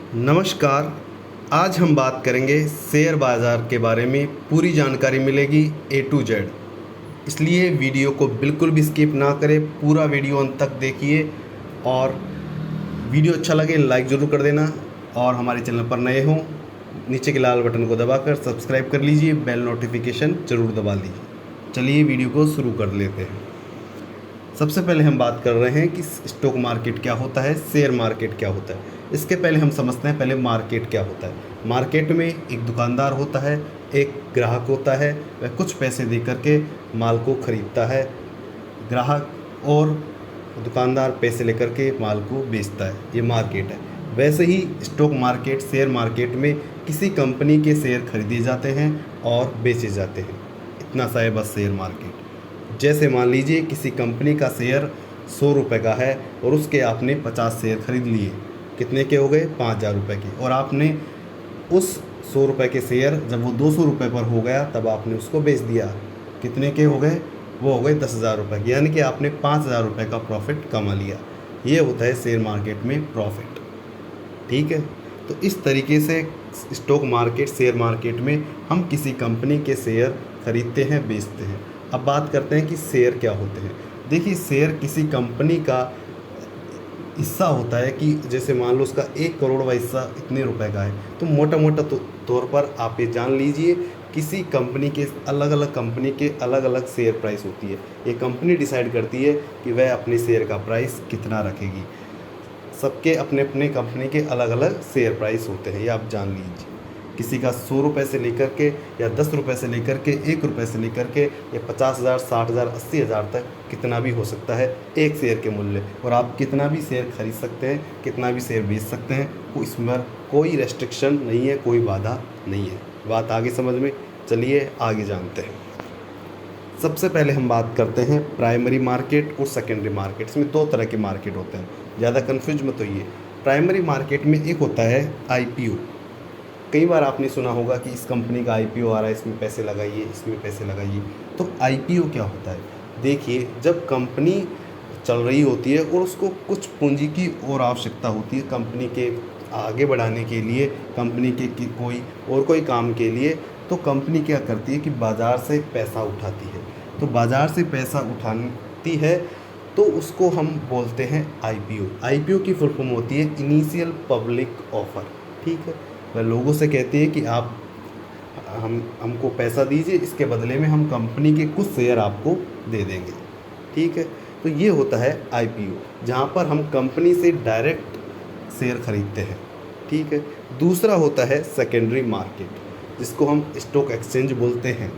नमस्कार। आज हम बात करेंगे शेयर बाज़ार के बारे में। पूरी जानकारी मिलेगी ए टू जेड, इसलिए वीडियो को बिल्कुल भी स्किप ना करें, पूरा वीडियो अंत तक देखिए। और वीडियो अच्छा लगे लाइक ज़रूर कर देना, और हमारे चैनल पर नए हों नीचे के लाल बटन को दबाकर सब्सक्राइब कर लीजिए, बेल नोटिफिकेशन ज़रूर दबा लीजिए। चलिए वीडियो को शुरू कर लेते हैं। सबसे पहले हम बात कर रहे हैं कि स्टॉक मार्केट क्या होता है, शेयर मार्केट क्या होता है। इसके पहले हम समझते हैं पहले मार्केट क्या होता है। मार्केट में एक दुकानदार होता है, एक ग्राहक होता है, वह कुछ पैसे दे करके माल को ख़रीदता है, ग्राहक और दुकानदार पैसे लेकर के माल को बेचता है, ये मार्केट है। वैसे ही स्टॉक मार्केट, शेयर मार्केट में किसी कंपनी के शेयर खरीदे जाते हैं और बेचे जाते हैं। इतना सा है बस शेयर मार्केट। जैसे मान लीजिए किसी कंपनी का शेयर 100 रुपये का है और उसके आपने 50 शेयर खरीद लिए। कितने के हो गए? 5,000 रुपये के। और आपने उस 100 रुपये के शेयर जब वो 200 रुपये पर हो गया तब आपने उसको बेच दिया। कितने के हो गए? वो हो गए 10,000 रुपये के, यानी कि आपने 5,000 रुपये का प्रॉफिट कमा लिया। ये होता है शेयर मार्केट में प्रॉफिट। ठीक है, तो इस तरीके से स्टॉक मार्केट, शेयर मार्केट में हम किसी कंपनी के शेयर खरीदते हैं, बेचते हैं। अब बात करते हैं कि शेयर क्या होते हैं। देखिए, शेयर किसी कंपनी का हिस्सा होता है कि जैसे मान लो उसका 1 करोड़ का हिस्सा इतने रुपए का है, तो मोटा मोटा तौर पर आप ये जान लीजिए किसी कंपनी के अलग अलग कंपनी के अलग अलग शेयर प्राइस होती है। ये कंपनी डिसाइड करती है कि वह अपने शेयर का प्राइस कितना रखेगी। सबके अपने अपने कंपनी के अलग अलग शेयर प्राइस होते हैं, ये आप जान लीजिए। किसी का 100 रुपये से लेकर के या 10 रुपये से लेकर के 1 रुपये से लेकर के या 50,000, 60,000, 80,000 तक कितना भी हो सकता है एक शेयर के मूल्य। और आप कितना भी शेयर खरीद सकते हैं, कितना भी शेयर बेच सकते हैं, इसमें कोई रेस्ट्रिक्शन नहीं है, कोई बाधा नहीं है। बात आगे समझ में? चलिए आगे जानते हैं। सबसे पहले हम बात करते हैं प्राइमरी मार्केट और सेकेंडरी मार्केट। इसमें 2 तरह के मार्केट होते हैं, ज़्यादा कन्फ्यूज मत होइए। प्राइमरी मार्केट में एक होता है IPO। कई बार आपने सुना होगा कि इस कंपनी का IPO आ रहा है, इसमें पैसे लगाइए, इसमें पैसे लगाइए। तो IPO क्या होता है? देखिए, जब कंपनी चल रही होती है और उसको कुछ पूंजी की और आवश्यकता होती है कंपनी के आगे बढ़ाने के लिए, कंपनी के कोई काम के लिए, तो कंपनी क्या करती है कि बाज़ार से पैसा उठाती है। तो बाज़ार से पैसा उठाती है तो उसको हम बोलते हैं IPO। IPO की फुल फॉर्म होती है इनिशियल पब्लिक ऑफर। ठीक है, वह लोगों से कहती है कि आप हमको पैसा दीजिए, इसके बदले में हम कंपनी के कुछ शेयर आपको दे देंगे। ठीक है, तो ये होता है IPO, जहाँ पर हम कंपनी से डायरेक्ट शेयर खरीदते हैं। ठीक है, दूसरा होता है सेकेंडरी मार्केट, जिसको हम स्टॉक एक्सचेंज बोलते हैं।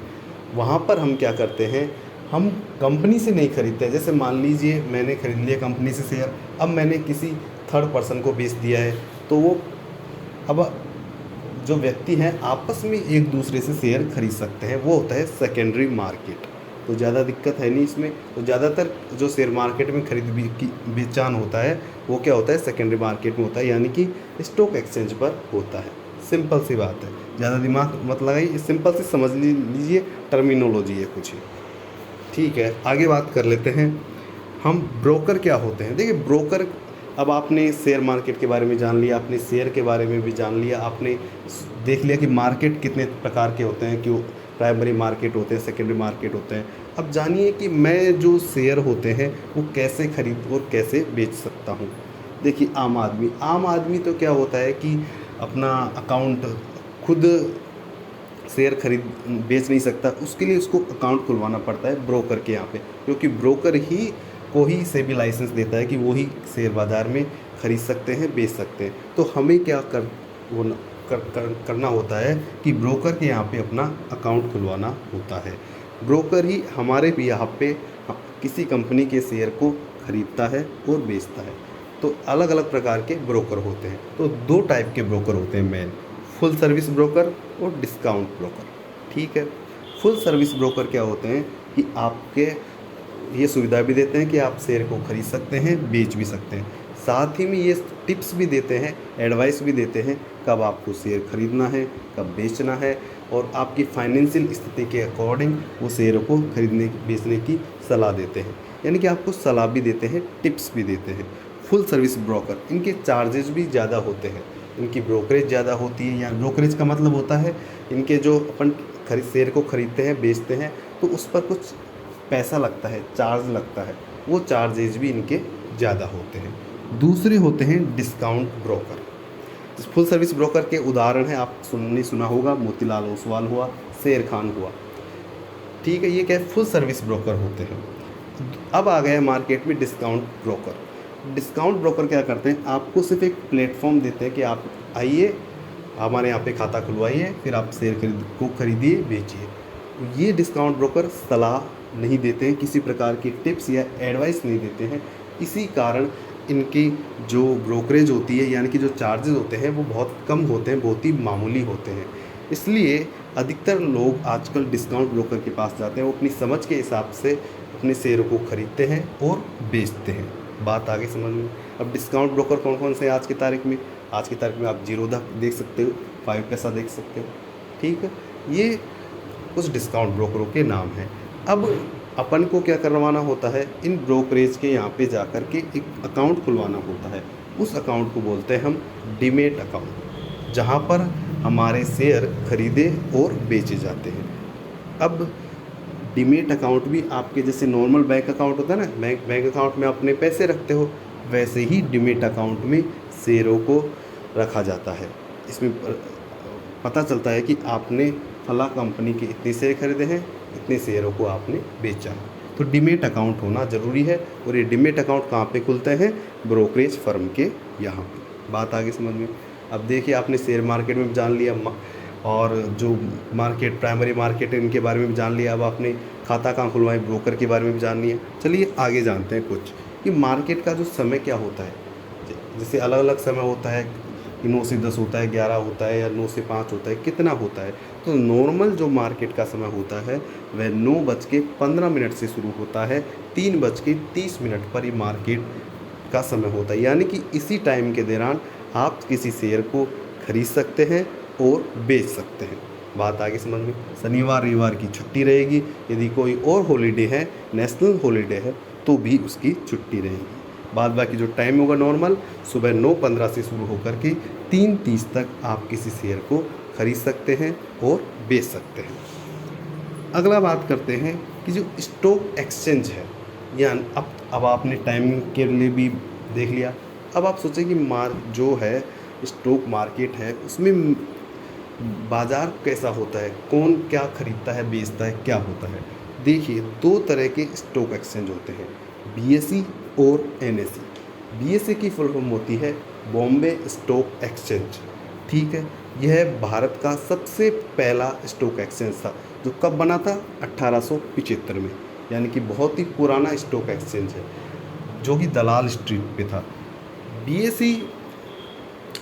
वहाँ पर हम क्या करते हैं, हम कंपनी से नहीं खरीदते हैं। जैसे मान लीजिए मैंने खरीद लिया कंपनी से शेयर, अब मैंने किसी थर्ड पर्सन को बेच दिया है, तो वो अब जो व्यक्ति हैं आपस में एक दूसरे से शेयर खरीद सकते हैं, वो होता है सेकेंडरी मार्केट। तो ज़्यादा दिक्कत है नहीं इसमें। तो ज़्यादातर जो शेयर मार्केट में खरीद बेचान होता है वो क्या होता है, सेकेंडरी मार्केट में होता है, यानी कि स्टॉक एक्सचेंज पर होता है। सिंपल सी बात है, ज़्यादा दिमाग मत लगाइए, सिंपल सी समझ लीजिए, टर्मिनोलॉजी है कुछ ही। ठीक है, आगे बात कर लेते हैं हम ब्रोकर क्या होते हैं। देखिए, ब्रोकर, अब आपने शेयर मार्केट के बारे में जान लिया, आपने शेयर के बारे में भी जान लिया, आपने देख लिया कि मार्केट कितने प्रकार के होते हैं, कि प्राइमरी मार्केट होते हैं, सेकेंडरी मार्केट होते हैं। अब जानिए कि मैं जो शेयर होते हैं वो कैसे खरीद और कैसे बेच सकता हूँ। देखिए, आम आदमी तो क्या होता है कि अपना अकाउंट खुद शेयर खरीद बेच नहीं सकता, उसके लिए उसको अकाउंट खुलवाना पड़ता है ब्रोकर के यहाँ पे, क्योंकि ब्रोकर ही को ही सेबी लाइसेंस देता है कि वो ही शेयर बाज़ार में खरीद सकते हैं, बेच सकते हैं। तो हमें क्या करना होता है कि ब्रोकर के यहाँ पे अपना अकाउंट खुलवाना होता है। ब्रोकर ही हमारे भी यहाँ पे किसी कंपनी के शेयर को खरीदता है और बेचता है। तो अलग अलग प्रकार के ब्रोकर होते हैं। तो 2 टाइप के ब्रोकर होते हैं मेन, फुल सर्विस ब्रोकर और डिस्काउंट ब्रोकर। ठीक है, फुल सर्विस ब्रोकर क्या होते हैं कि आपके ये सुविधा भी देते हैं कि आप शेयर को खरीद सकते हैं, बेच भी सकते हैं। साथ ही में ये टिप्स भी देते हैं, एडवाइस भी देते हैं कब आपको शेयर खरीदना है, कब बेचना है, और आपकी फाइनेंशियल स्थिति के अकॉर्डिंग वो शेयरों को खरीदने बेचने की सलाह देते हैं। यानी कि आपको सलाह भी देते हैं, टिप्स भी देते हैं। फुल सर्विस ब्रोकर, इनके चार्जेस भी ज़्यादा होते हैं। इनकी ब्रोकरेज ज़्यादा होती है। या ब्रोकरेज का मतलब होता है इनके जो अपन शेयर को ख़रीदते हैं बेचते हैं तो उस पर कुछ पैसा लगता है, चार्ज लगता है, वो चार्जेज भी इनके ज़्यादा होते हैं। दूसरे होते हैं discount broker. Full service broker के उदाहरण हैं, आप सुना होगा, मोतीलाल ओसवाल हुआ, शेर खान हुआ, ठीक है। ये क्या फुल सर्विस ब्रोकर होते हैं। अब आ गया मार्केट में डिस्काउंट ब्रोकर। डिस्काउंट ब्रोकर क्या करते हैं, आपको सिर्फ एक प्लेटफॉर्म देते हैं कि आप आइए हमारे यहाँ पे खाता खुलवाइए, फिर आप शेयर को खरीदिए बेचिए। ये डिस्काउंट ब्रोकर सलाह नहीं देते हैं, किसी प्रकार की टिप्स या एडवाइस नहीं देते हैं। इसी कारण इनकी जो ब्रोकरेज होती है यानी कि जो चार्जेस होते हैं वो बहुत कम होते हैं, बहुत ही मामूली होते हैं। इसलिए अधिकतर लोग आजकल डिस्काउंट ब्रोकर के पास जाते हैं, वो अपनी समझ के हिसाब से अपने शेयरों को खरीदते हैं और बेचते हैं। बात आगे समझ में। अब डिस्काउंट ब्रोकर कौन कौन से हैं आज की तारीख में? आज की तारीख में आप जीरोधा देख सकते हो, 5 पैसा देख सकते हो, ठीक है। ये कुछ डिस्काउंट ब्रोकरों के नाम हैं। अब अपन को क्या करवाना होता है, इन ब्रोकरेज के यहाँ पे जाकर के एक अकाउंट खुलवाना होता है। उस अकाउंट को बोलते हैं हम डीमेट अकाउंट, जहाँ पर हमारे शेयर खरीदे और बेचे जाते हैं। अब डीमेट अकाउंट भी आपके जैसे नॉर्मल बैंक अकाउंट होता है ना, बैंक अकाउंट में अपने पैसे रखते हो, वैसे ही डीमेट अकाउंट में शेयरों को रखा जाता है। इसमें पता चलता है कि आपने फला कंपनी के इतने शेयर खरीदे हैं, इतने शेयरों को आपने बेचा है। तो डीमेट अकाउंट होना ज़रूरी है। और ये डीमेट अकाउंट कहाँ पे खुलते हैं? ब्रोकरेज फर्म के यहाँ पे। बात आगे समझ में। अब देखिए, आपने शेयर मार्केट में जान लिया और जो मार्केट प्राइमरी मार्केट है इनके बारे में भी जान लिया। अब आपने खाता कहाँ खुलवाएं, ब्रोकर के बारे में भी जान लिया। चलिए आगे जानते हैं कुछ कि मार्केट का जो समय क्या होता है। जैसे अलग अलग समय होता है कि 9 से 10 होता है, 11 होता है, या 9 से 5 होता है, कितना होता है। तो नॉर्मल जो मार्केट का समय होता है वह 9:15 से शुरू होता है, 3:30 पर ही मार्केट का समय होता है। यानी कि इसी टाइम के दौरान आप किसी शेयर को खरीद सकते हैं और बेच सकते हैं। बात आगे समझ में। शनिवार रविवार की छुट्टी रहेगी, यदि कोई और हॉलीडे है, नेशनल हॉलीडे है, तो भी उसकी छुट्टी रहेगी। बाद बाकी जो टाइम होगा नॉर्मल, सुबह 9:15 से शुरू होकर के 3:30 तक आप किसी शेयर को खरीद सकते हैं और बेच सकते हैं। अगला बात करते हैं कि जो स्टॉक एक्सचेंज है, यानी अब आपने टाइमिंग के लिए भी देख लिया। अब आप सोचें कि जो है स्टॉक मार्केट है, उसमें बाज़ार कैसा होता है, कौन क्या खरीदता है बेचता है, क्या होता है। देखिए, 2 तरह के स्टॉक एक्सचेंज होते हैं, बीएसई और एनएसई। बीएसई की फुल फॉर्म होती है बॉम्बे स्टॉक एक्सचेंज, ठीक है। यह भारत का सबसे पहला स्टॉक एक्सचेंज था, जो कब बना था? 1875 में, यानी कि बहुत ही पुराना स्टॉक एक्सचेंज है, जो कि दलाल स्ट्रीट पे था। बीएसई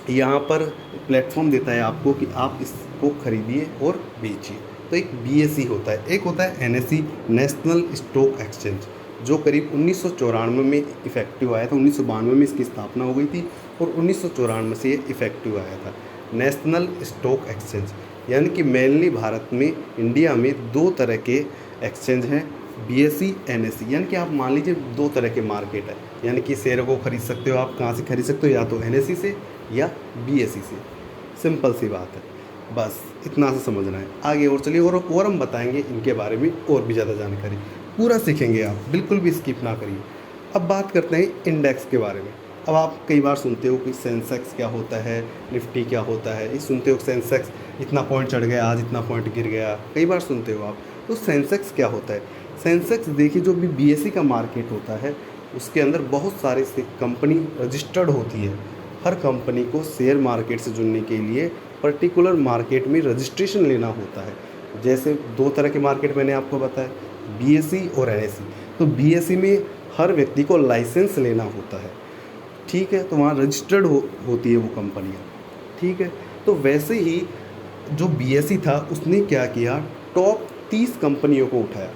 यहाँ पर प्लेटफॉर्म देता है आपको कि आप इसको खरीदिए और बेचिए। तो एक बीएसई होता है, एक होता है एनएसई, नेशनल स्टॉक एक्सचेंज, जो करीब 1994 में इफेक्टिव आया था। 1992 में इसकी स्थापना हो गई थी और 1994 से ये इफेक्टिव आया था। नेशनल स्टॉक एक्सचेंज यानी कि मेनली भारत में, इंडिया में 2 तरह के एक्सचेंज हैं, बीएसई एनएसई। यानी कि आप मान लीजिए 2 तरह के मार्केट है, यानी कि शेयर को खरीद सकते हो। आप कहाँ से खरीद सकते हो? या तो एनएसई से या बीएसई से। सिंपल सी बात है, बस इतना से समझना है। आगे और चलिए, और हम बताएंगे इनके बारे में और भी ज़्यादा जानकारी, पूरा सीखेंगे आप, बिल्कुल भी स्किप ना करिए। अब बात करते हैं इंडेक्स के बारे में। अब आप कई बार सुनते हो कि सेंसेक्स क्या होता है, निफ्टी क्या होता है। ये सुनते हो सेंसेक्स इतना पॉइंट चढ़ गया, आज इतना पॉइंट गिर गया, कई बार सुनते हो आप। तो सेंसेक्स क्या होता है? सेंसेक्स देखिए, जो भी बीएसई का मार्केट होता है उसके अंदर बहुत सारे कंपनी रजिस्टर्ड होती है। हर कंपनी को शेयर मार्केट से जुड़ने के लिए पर्टिकुलर मार्केट में रजिस्ट्रेशन लेना होता है। जैसे 2 तरह के मार्केट मैंने आपको बताया, बीएसई और एनएसई। तो बीएसई में हर व्यक्ति को लाइसेंस लेना होता है, ठीक है, तो वहाँ रजिस्टर्ड होती है वो कंपनियाँ, ठीक है। तो वैसे ही जो बीएसई था उसने क्या किया, टॉप 30 कंपनियों को उठाया,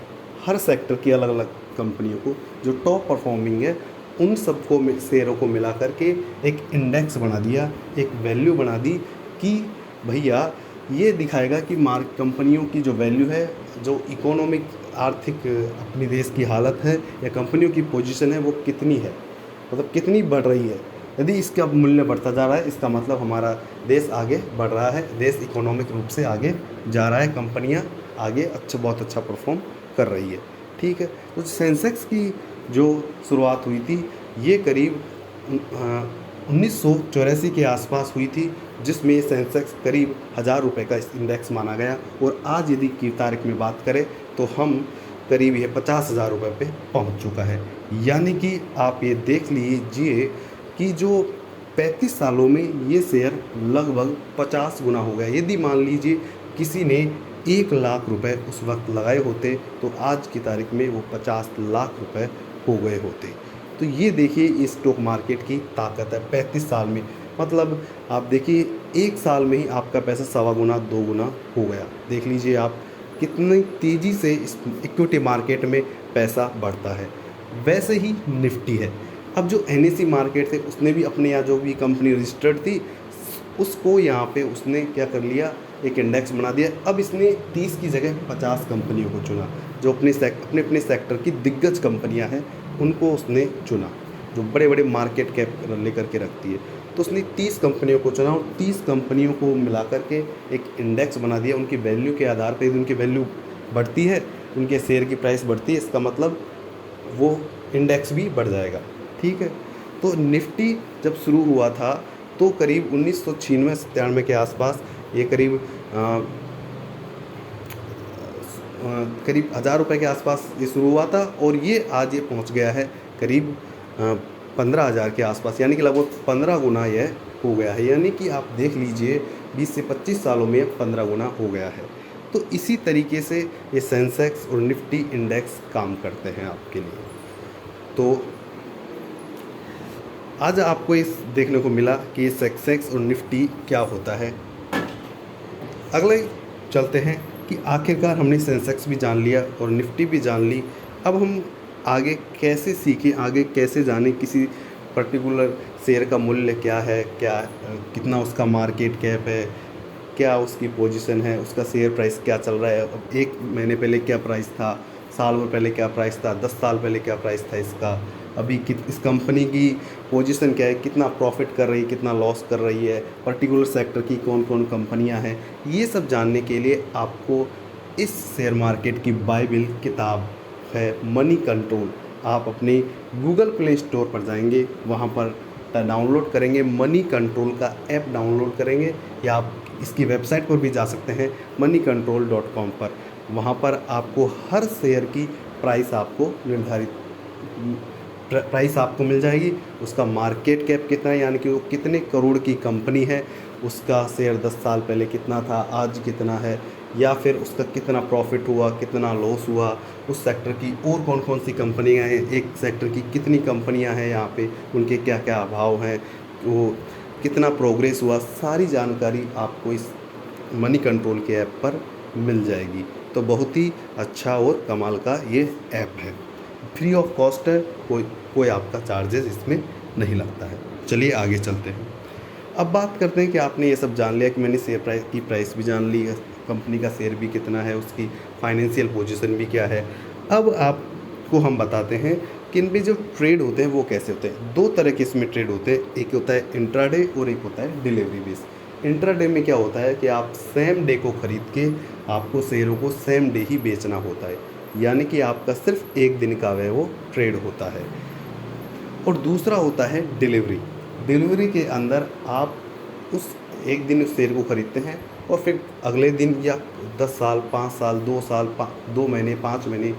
हर सेक्टर की अलग अलग कंपनियों को, जो टॉप परफॉर्मिंग है उन सबको शेयरों को मिला करके एक इंडेक्स बना दिया, एक वैल्यू बना दी कि भैया ये दिखाएगा कि कंपनियों की जो वैल्यू है, जो इकोनॉमिक आर्थिक अपनी देश की हालत है या कंपनियों की पोजीशन है वो कितनी है, मतलब कितनी बढ़ रही है। यदि इसका मूल्य बढ़ता जा रहा है, इसका मतलब हमारा देश आगे बढ़ रहा है, देश इकोनॉमिक रूप से आगे जा रहा है, कंपनियां आगे बहुत अच्छा परफॉर्म कर रही है। ठीक है, तो सेंसेक्स की जो शुरुआत हुई थी ये करीब 1984 के आसपास हुई थी, जिसमें ये सेंसेक्स करीब 1000 रुपये का इंडेक्स माना गया। और आज यदि की तारीख में बात करें तो हम करीब ये 50,000 रुपये पे पहुंच चुका है। यानी कि आप ये देख लीजिए कि जो 35 सालों में ये शेयर लगभग 50 गुना हो गया। यदि मान लीजिए किसी ने 1 लाख रुपए उस वक्त लगाए होते तो आज की तारीख में वो 50 लाख रुपए हो गए होते। तो ये देखिए इस स्टॉक मार्केट की ताकत है 35 साल में। मतलब आप देखिए 1 साल में ही आपका पैसा 1.25 गुना 2 गुना हो गया। देख लीजिए आप कितनी तेज़ी से इस इक्विटी मार्केट में पैसा बढ़ता है। वैसे ही निफ्टी है। अब जो NSE मार्केट थे उसने भी अपने यहाँ जो भी कंपनी रजिस्टर्ड थी उसको यहाँ पे उसने क्या कर लिया, एक इंडेक्स बना दिया। अब इसने 30 की जगह 50 कंपनियों को चुना जो अपने अपने सेक्टर की दिग्गज कंपनियाँ हैं, उनको उसने चुना जो बड़े बड़े मार्केट कैप लेकर के रखती है। तो उसने 30 कंपनियों को चुना और 30 कंपनियों को मिला करके एक इंडेक्स बना दिया। उनकी वैल्यू के आधार पर यदि उनकी वैल्यू बढ़ती है, उनके शेयर की प्राइस बढ़ती है, इसका मतलब वो इंडेक्स भी बढ़ जाएगा। ठीक है, तो निफ्टी जब शुरू हुआ था तो करीब 1996-97 के आसपास ये करीब 1000 रुपये के आसपास ये शुरू हुआ था और ये आज ये पहुंच गया है करीब 15,000 के आसपास। यानी कि लगभग 15 गुना यह हो गया है। यानी कि आप देख लीजिए 20 से 25 सालों में 15 गुना हो गया है। तो इसी तरीके से ये सेंसेक्स और निफ्टी इंडेक्स काम करते हैं आपके लिए। तो आज आपको इस देखने को मिला कि सेंसेक्स और निफ्टी क्या होता है। अगले चलते हैं कि आखिरकार हमने सेंसेक्स भी जान लिया और निफ्टी भी जान ली। अब हम आगे कैसे सीखें, आगे कैसे जानें किसी पर्टिकुलर शेयर का मूल्य क्या है, क्या कितना उसका मार्केट कैप है, क्या उसकी पोजीशन है, उसका शेयर प्राइस क्या चल रहा है, अब 1 महीने पहले क्या प्राइस था, साल भर पहले क्या प्राइस था, 10 साल पहले क्या प्राइस था इसका, अभी इस कंपनी की पोजीशन क्या है, कितना प्रॉफिट कर रही है, कितना लॉस कर रही है, पर्टिकुलर सेक्टर की कौन कौन कंपनियां हैं। ये सब जानने के लिए आपको इस शेयर मार्केट की बाइबल किताब है मनी कंट्रोल। आप अपने गूगल प्ले स्टोर पर जाएंगे, वहाँ पर डाउनलोड करेंगे, मनी कंट्रोल का ऐप डाउनलोड करेंगे, या आप इसकी वेबसाइट पर भी जा सकते हैं moneycontrol.com पर। वहाँ पर आपको हर शेयर की प्राइस आपको निर्धारित प्राइस आपको मिल जाएगी। उसका मार्केट कैप कितना है, यानी कि वो कितने करोड़ की कंपनी है, उसका शेयर 10 साल पहले कितना था, आज कितना है, या फिर उसका कितना प्रॉफिट हुआ, कितना लॉस हुआ, उस सेक्टर की और कौन कौन सी कंपनियां हैं, एक सेक्टर की कितनी कंपनियां हैं यहाँ पे, उनके क्या क्या अभाव हैं, वो कितना प्रोग्रेस हुआ, सारी जानकारी आपको इस मनी कंट्रोल के ऐप पर मिल जाएगी। तो बहुत ही अच्छा और कमाल का ये ऐप है, फ्री ऑफ कॉस्ट है, कोई आपका चार्जेस इसमें नहीं लगता है। चलिए आगे चलते हैं। अब बात करते हैं कि आपने ये सब जान लिया कि मैंने शेयर प्राइस की प्राइस भी जान ली, कंपनी का शेयर भी कितना है, उसकी फाइनेंशियल पोजीशन भी क्या है। अब आपको हम बताते हैं कि इनमें जो ट्रेड होते हैं वो कैसे होते हैं। 2 तरह के इसमें ट्रेड होते हैं, एक होता है इंट्राडे और एक होता है डिलीवरी बेस। इंट्राडे में क्या होता है कि आप सेम डे को ख़रीद के आपको शेयरों को सेम डे ही बेचना होता है, यानी कि आपका सिर्फ 1 दिन का वो ट्रेड होता है। और दूसरा होता है डिलीवरी। डिलीवरी के अंदर आप उस 1 दिन उस शेयर को ख़रीदते हैं और फिर अगले दिन या 10 साल, 5 साल, 2 साल, 2 महीने, 5 महीने,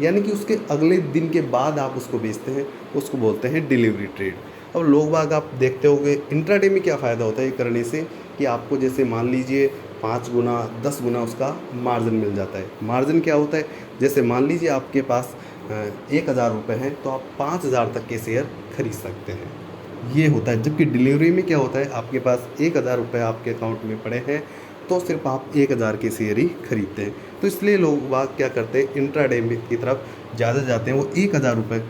यानी कि उसके अगले दिन के बाद आप उसको बेचते हैं, उसको बोलते हैं डिलीवरी ट्रेड। अब लोग बाग आप देखते होंगे इंट्राडे में क्या फ़ायदा होता है ये करने से कि आपको जैसे मान लीजिए 5 गुना 10 गुना उसका मार्जिन मिल जाता है। मार्जिन क्या होता है, जैसे मान लीजिए आपके पास 1000 रुपये हैं तो आप 5000 तक के शेयर खरीद सकते हैं, ये होता है। जबकि डिलीवरी में क्या होता है, आपके पास 1000 रुपये आपके अकाउंट में पड़े हैं तो सिर्फ आप 1000 के शेयर ही खरीदते हैं। तो इसलिए लोग बाग क्या करते हैं, इंट्राडे की तरफ ज़्यादा जाते हैं। वो 1000 रुपये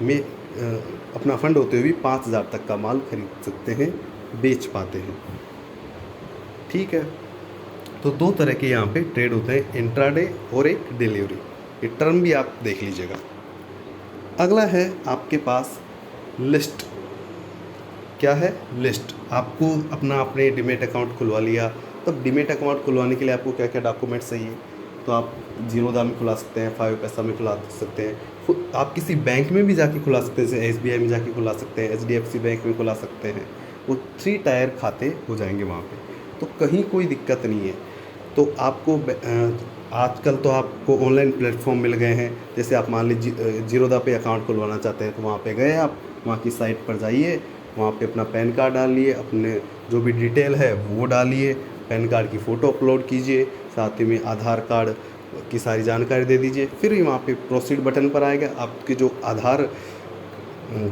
में अपना फंड होते हुए भी 5000 तक का माल खरीद सकते हैं, बेच पाते हैं। ठीक है, तो 2 तरह के यहाँ पे ट्रेड होते हैं, इंट्राडे और एक डिलीवरी। ये टर्म भी आप देख लीजिएगा। अगला है आपके पास लिस्ट। क्या है, लिस्ट। आपको अपने डीमैट अकाउंट खुलवा लिया, तब डीमैट अकाउंट खुलवाने के लिए आपको क्या क्या डॉक्यूमेंट्स चाहिए, तो आप जीरोधा में खुला सकते हैं, 5 पैसा में खुला सकते हैं, आप किसी बैंक में भी जाके खुला सकते हैं, जैसे SBI में जाके खुला सकते हैं, HDFC बैंक में खुला सकते हैं। वो 3 टायर खाते हो जाएंगे वहाँ पे, तो कहीं कोई दिक्कत नहीं है। तो आपको आजकल तो आपको ऑनलाइन प्लेटफॉर्म मिल गए हैं, जैसे आप मान लीजिए जीरोधा पे अकाउंट खुलवाना चाहते हैं, तो वहाँ पे गए आप, वहाँ की साइट पर जाइए, वहाँ पे अपना पैन कार्ड डालिए, अपने जो भी डिटेल है वो डालिए, पैन कार्ड की फ़ोटो अपलोड कीजिए, साथ ही में आधार कार्ड की सारी जानकारी दे दीजिए। फिर वहाँ पे प्रोसीड बटन पर आएगा, आपके जो आधार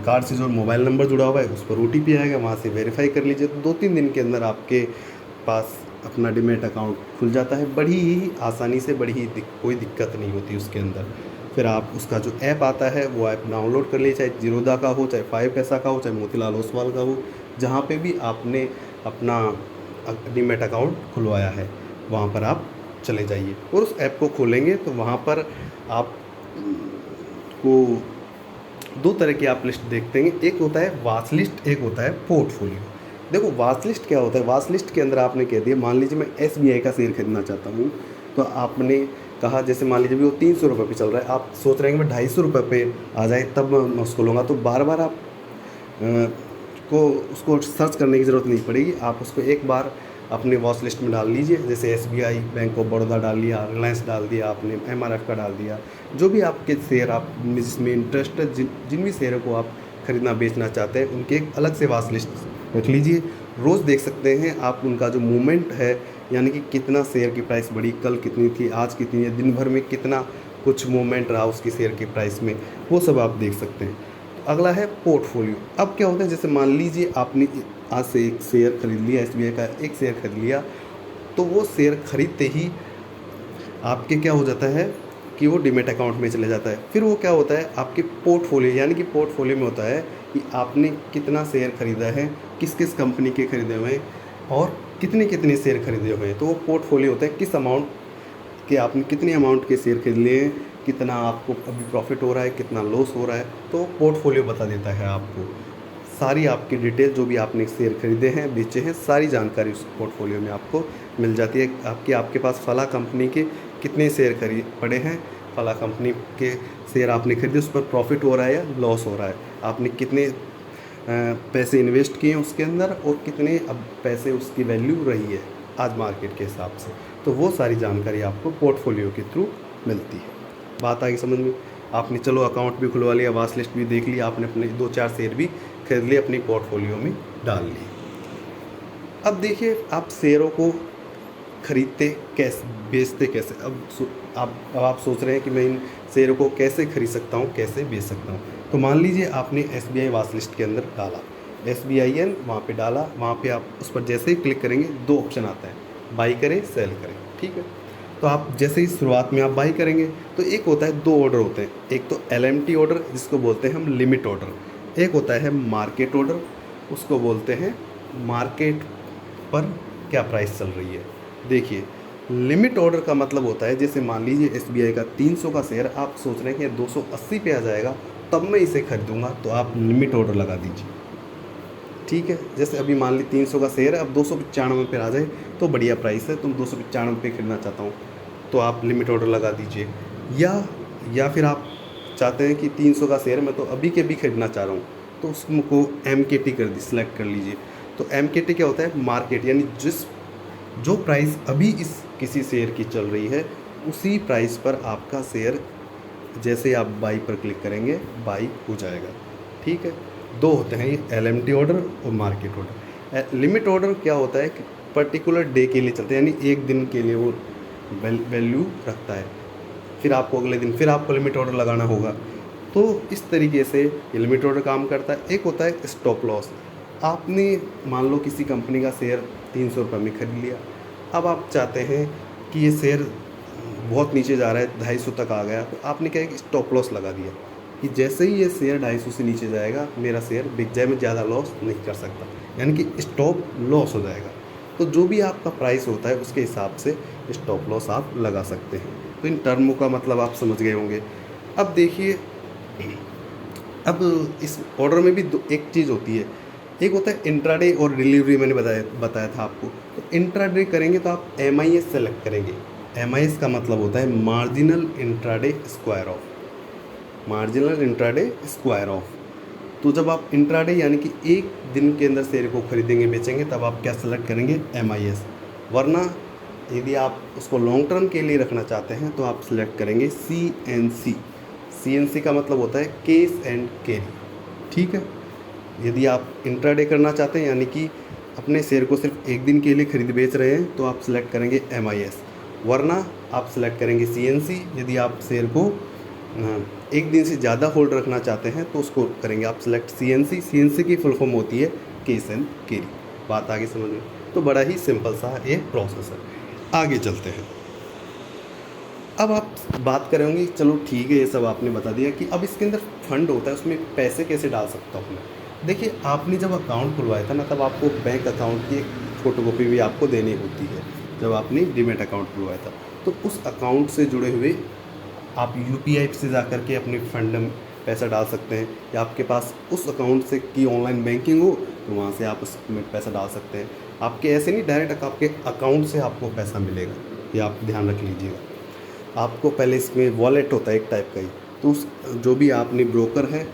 कार्ड से जो मोबाइल नंबर जुड़ा हुआ है उस पर OTP आएगा, वहाँ से वेरीफाई कर लीजिए। तो 2-3 दिन के अंदर आपके पास अपना डीमैट अकाउंट खुल जाता है, बड़ी ही आसानी से, बड़ी ही कोई दिक्कत नहीं होती उसके अंदर। फिर आप उसका जो ऐप आता है वो ऐप डाउनलोड कर लीजिए, चाहे जीरोधा का हो, चाहे 5 पैसा का हो, चाहे मोतीलाल ओसवाल का हो, जहाँ पे भी आपने अपना डीमैट अकाउंट खुलवाया है वहाँ पर आप चले जाइए और उस ऐप को खोलेंगे। तो वहाँ पर आप को 2 तरह की आप लिस्ट देखते हैं, एक होता है वाच लिस्ट, एक होता है पोर्टफोलियो। देखो वाच लिस्ट क्या होता है, वाच लिस्ट के अंदर आपने कह दिया, मान लीजिए मैं SBI का शेयर खरीदना चाहता हूँ, तो आपने कहा, जैसे मान लीजिए भी वो 300 रुपये पे चल रहा है, आप सोच रहे हैं कि मैं 250 रुपये पे आ जाए तब मैं उसको लूँगा, तो बार बार आप को उसको सर्च करने की ज़रूरत नहीं पड़ेगी। आप उसको एक बार अपने वॉच लिस्ट में डाल लीजिए, जैसे SBI, बैंक ऑफ बड़ौदा डाल लिया, रिलायंस डाल दिया आपने, MRF का डाल दिया, जो भी आपके शेयर आप जिसमें इंटरेस्ट है, जिन भी शेयरों को आप खरीदना बेचना चाहते हैं, उनके एक अलग से वॉच लिस्ट रख लीजिए। रोज़ देख सकते हैं आप उनका जो मूवमेंट है, यानी कि कितना शेयर की प्राइस बढ़ी, कल कितनी थी, आज कितनी है, दिन भर में कितना कुछ मूवमेंट रहा उसकी शेयर की प्राइस में, वो सब आप देख सकते हैं। अगला है पोर्टफोलियो। अब क्या होता है, जैसे मान लीजिए आपने आज से एक शेयर खरीद लिया, SBI का एक शेयर खरीद लिया, तो वो शेयर खरीदते ही आपके क्या हो जाता है कि वो डीमैट अकाउंट में चले जाता है। फिर वो क्या होता है आपके पोर्टफोलियो, यानी कि पोर्टफोलियो में होता है कि आपने कितना शेयर खरीदा है, किस किस कंपनी के खरीदे हुए हैं और कितने कितने शेयर खरीदे हुए हैं। तो वो पोर्टफोलियो होता है किस अमाउंट के आपने कितने अमाउंट के शेयर खरीद लिए हैं, कितना आपको अभी प्रॉफिट हो रहा है, कितना लॉस हो रहा है, तो पोर्टफोलियो बता देता है आपको सारी आपकी डिटेल, जो भी आपने शेयर खरीदे हैं, बेचे हैं, सारी जानकारी उस पोर्टफोलियो में आपको मिल जाती है। आपके पास फला कंपनी के कितने शेयर खरीद पड़े हैं, फला कंपनी के शेयर आपने खरीदे, उस पर प्रॉफिट हो रहा है या लॉस हो रहा है, आपने कितने पैसे इन्वेस्ट किए हैं उसके अंदर और कितने अब पैसे उसकी वैल्यू रही है आज मार्केट के हिसाब से। तो वो सारी जानकारी आपको पोर्टफोलियो के थ्रू मिलती है। बात आगे समझ में, आपने चलो अकाउंट भी खुलवा लिया, वॉच लिस्ट भी देख लिया, आपने अपने 2-4 शेयर भी खरीद लिए, अपनी पोर्टफोलियो में डाल लिए। अब देखिए आप शेयरों को खरीदते कैसे, बेचते कैसे। अब आप सोच रहे हैं कि मैं इन शेयरों को कैसे खरीद सकता हूँ, कैसे बेच सकता हूँ। तो मान लीजिए आपने SBI वॉच लिस्ट के अंदर डाला, SBIN वहाँ पे डाला, वहाँ पे आप उस पर जैसे ही क्लिक करेंगे 2 ऑप्शन आता है, बाई करें, सेल करें, ठीक है। तो आप जैसे ही शुरुआत में आप बाई करेंगे तो एक होता है, 2 ऑर्डर होते हैं, एक तो LMT ऑर्डर जिसको बोलते हैं हम लिमिट ऑर्डर, एक होता है मार्केट ऑर्डर, उसको बोलते हैं मार्केट पर क्या प्राइस चल रही है। देखिए लिमिट ऑर्डर का मतलब होता है, जैसे मान लीजिए SBI का 300 का शेयर आप सोच रहे हैं कि 280 पे आ जाएगा तब मैं इसे खरीदूंगा, तो आप लिमिट ऑर्डर लगा दीजिए, ठीक है। जैसे अभी मान ली 300 का शेयर है, अब 295 पे आ जाए तो बढ़िया प्राइस है, तुम 295 पे खरीदना चाहता हूँ, तो आप लिमिट ऑर्डर लगा दीजिए। या फिर आप चाहते हैं कि 300 का शेयर मैं तो अभी के भी खरीदना चाह रहा हूँ, तो उसको MKT कर दी, सिलेक्ट कर लीजिए। तो MKT क्या होता है, मार्केट, यानी जो प्राइस अभी इस किसी शेयर की चल रही है उसी प्राइस पर आपका शेयर जैसे आप बाई पर क्लिक करेंगे बाई हो जाएगा, ठीक है। 2 होते हैं ये, LMT ऑर्डर और मार्केट ऑर्डर। लिमिट ऑर्डर क्या होता है कि पर्टिकुलर डे के लिए चलते हैं, यानी एक दिन के लिए वो वैल्यू रखता है, फिर आपको अगले दिन फिर आपको लिमिट ऑर्डर लगाना होगा। तो इस तरीके से ये लिमिट ऑर्डर काम करता है। एक होता है स्टॉप लॉस। आपने मान लो किसी कंपनी का शेयर 300 रुपये में खरीद लिया, अब आप चाहते हैं कि ये शेयर बहुत नीचे जा रहा है, 250 तक आ गया, तो आपने क्या है कि स्टॉप लॉस लगा दिया कि जैसे ही ये शेयर 250 से नीचे जाएगा मेरा शेयर बिक जाए, मैं ज़्यादा लॉस नहीं कर सकता, यानी कि स्टॉप लॉस हो जाएगा। तो जो भी आपका प्राइस होता है उसके हिसाब से स्टॉप लॉस आप लगा सकते हैं। तो इन टर्मों का मतलब आप समझ गए होंगे। अब देखिए, अब इस ऑर्डर में भी एक चीज़ होती है, एक होता है इंट्राडे और डिलीवरी, मैंने बताया था आपको। तो इंट्राडे करेंगे तो आप MIS सेलेक्ट करेंगे। MIS का मतलब होता है marginal intraday square of, marginal intraday square of. तो जब आप इंट्राडे यानी कि एक दिन के अंदर शेयर को खरीदेंगे बेचेंगे, तब आप क्या सेलेक्ट करेंगे, MIS। वरना यदि आप उसको लॉन्ग टर्म के लिए रखना चाहते हैं तो आप सिलेक्ट करेंगे CNC। CNC का मतलब होता है केस एंड कैरी, ठीक है। यदि आप इंट्राडे करना चाहते हैं यानी कि अपने शेयर को सिर्फ एक दिन के लिए खरीद बेच रहे हैं तो आप सिलेक्ट करेंगे MIS, वरना आप सिलेक्ट करेंगे CNC। यदि आप शेयर को एक दिन से ज़्यादा होल्ड रखना चाहते हैं तो उसको करेंगे आप सिलेक्ट CNC। CNC की फुल फॉर्म होती है केस एंड कैरी। बात आगे समझ में? तो बड़ा ही सिंपल सा ये प्रोसेस है। आगे चलते हैं। अब आप बात करेंगे, चलो ठीक है ये सब आपने बता दिया कि अब इसके अंदर फंड होता है, उसमें पैसे कैसे डाल सकता हूँ मैं। देखिए, आपने जब अकाउंट खुलवाया था ना, तब आपको बैंक अकाउंट की एक फ़ोटोकॉपी भी आपको देनी होती है। जब आपने डीमैट अकाउंट खुलवाया था तो उस अकाउंट से जुड़े हुए आप UPI से जा कर के अपने फंड में पैसा डाल सकते हैं, या आपके पास उस अकाउंट से की ऑनलाइन बैंकिंग हो तो वहाँ से आप उसमें पैसा डाल सकते हैं। आपके ऐसे नहीं, डायरेक्ट आपके अकाउंट से आपको पैसा मिलेगा, ये आप ध्यान रख लीजिएगा। आपको पहले इसमें वॉलेट होता है एक टाइप का ही, तो उस जो भी आपने ब्रोकर है,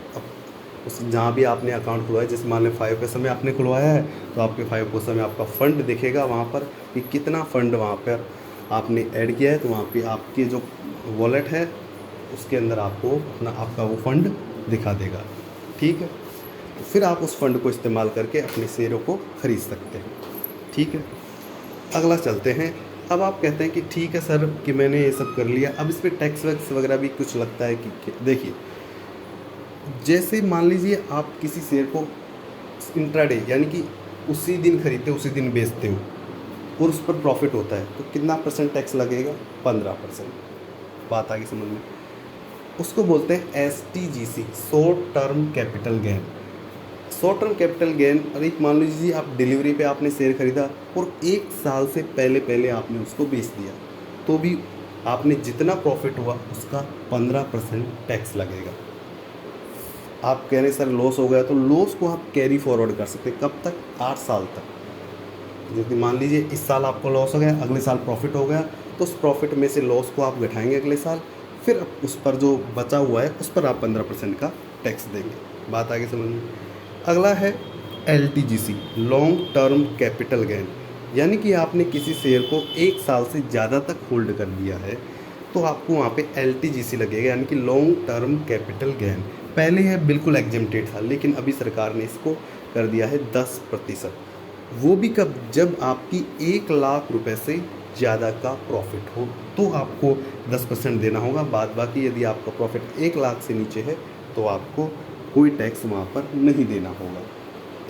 उस जहाँ भी आपने अकाउंट खुलवाया, जैसे मान लें 5 पैसा में आपने खुलवाया है तो आपके 5 पैसा में आपका फ़ंड दिखेगा वहाँ पर कि कितना फ़ंड वहाँ पर आपने ऐड किया है। तो वहाँ पे आपके जो वॉलेट है उसके अंदर आपको आपका वो फ़ंड दिखा देगा, ठीक है। तो फिर आप उस फंड को इस्तेमाल करके अपने शेयरों को ख़रीद सकते हैं, ठीक है। अगला चलते हैं। अब आप कहते हैं कि ठीक है सर कि मैंने ये सब कर लिया, अब इस पर टैक्स वैक्स वगैरह भी कुछ लगता है कि देखिए, जैसे मान लीजिए आप किसी शेयर को इंट्राडे यानी कि उसी दिन खरीदते उसी दिन बेचते हो और उस पर प्रॉफिट होता है, तो कितना % टैक्स लगेगा, 15%। बात आगे समझ में? उसको बोलते हैं STGC, short term capital gain. Short term capital gain, अरे मान लीजिए आप डिलीवरी पे आपने शेयर खरीदा और 1 साल से पहले आपने उसको बेच दिया, तो भी आपने जितना प्रॉफिट हुआ उसका 15% टैक्स लगेगा। आप कह रहे सर लॉस हो गया, तो लॉस को आप कैरी फॉरवर्ड कर सकते हैं। कब तक? 8 साल तक। यदि मान लीजिए इस साल आपको लॉस हो गया, अगले साल प्रॉफिट हो गया, तो उस प्रॉफिट में से लॉस को आप घटाएंगे अगले साल, फिर उस पर जो बचा हुआ है उस पर आप 15% का टैक्स देंगे। बात आगे समझ में? अगला है LTGC, long term capital gain, यानी कि आपने किसी शेयर को 1 साल से ज़्यादा तक होल्ड कर दिया है तो आपको वहाँ पे LTGC लगेगा, यानी कि लॉन्ग टर्म कैपिटल गेन। पहले यह बिल्कुल एग्जेम्प्टेड था, लेकिन अभी सरकार ने इसको कर दिया है 10%। वो भी कब? जब आपकी 1 लाख रुपए से ज़्यादा का प्रॉफिट हो तो आपको 10% देना होगा। बाद बाकी यदि आपका प्रॉफिट 1 लाख से नीचे है तो आपको कोई टैक्स वहाँ पर नहीं देना होगा,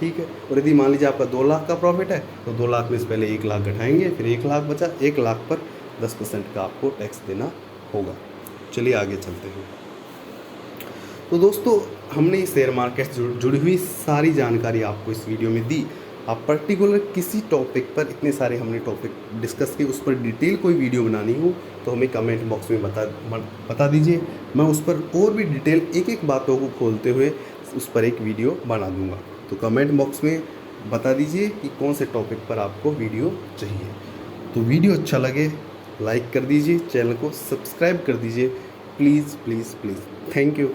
ठीक है। और यदि मान लीजिए आपका 2 लाख का प्रॉफिट है तो 2 लाख में से पहले 1 लाख घटाएंगे, फिर 1 लाख बचा, 1 लाख पर 10% का आपको टैक्स देना होगा। चलिए आगे चलते हैं। तो दोस्तों, हमने शेयर मार्केट से जुड़ी हुई सारी जानकारी आपको इस वीडियो में दी। आप पर्टिकुलर किसी टॉपिक पर, इतने सारे हमने टॉपिक डिस्कस किए, उस पर डिटेल कोई वीडियो बनानी हो तो हमें कमेंट बॉक्स में बता दीजिए। मैं उस पर और भी डिटेल एक बातों को खोलते हुए उस पर एक वीडियो बना दूंगा। तो कमेंट बॉक्स में बता दीजिए कि कौन से टॉपिक पर आपको वीडियो चाहिए। तो वीडियो अच्छा लगे लाइक कर दीजिए, चैनल को सब्सक्राइब कर दीजिए, please please please. Thank you.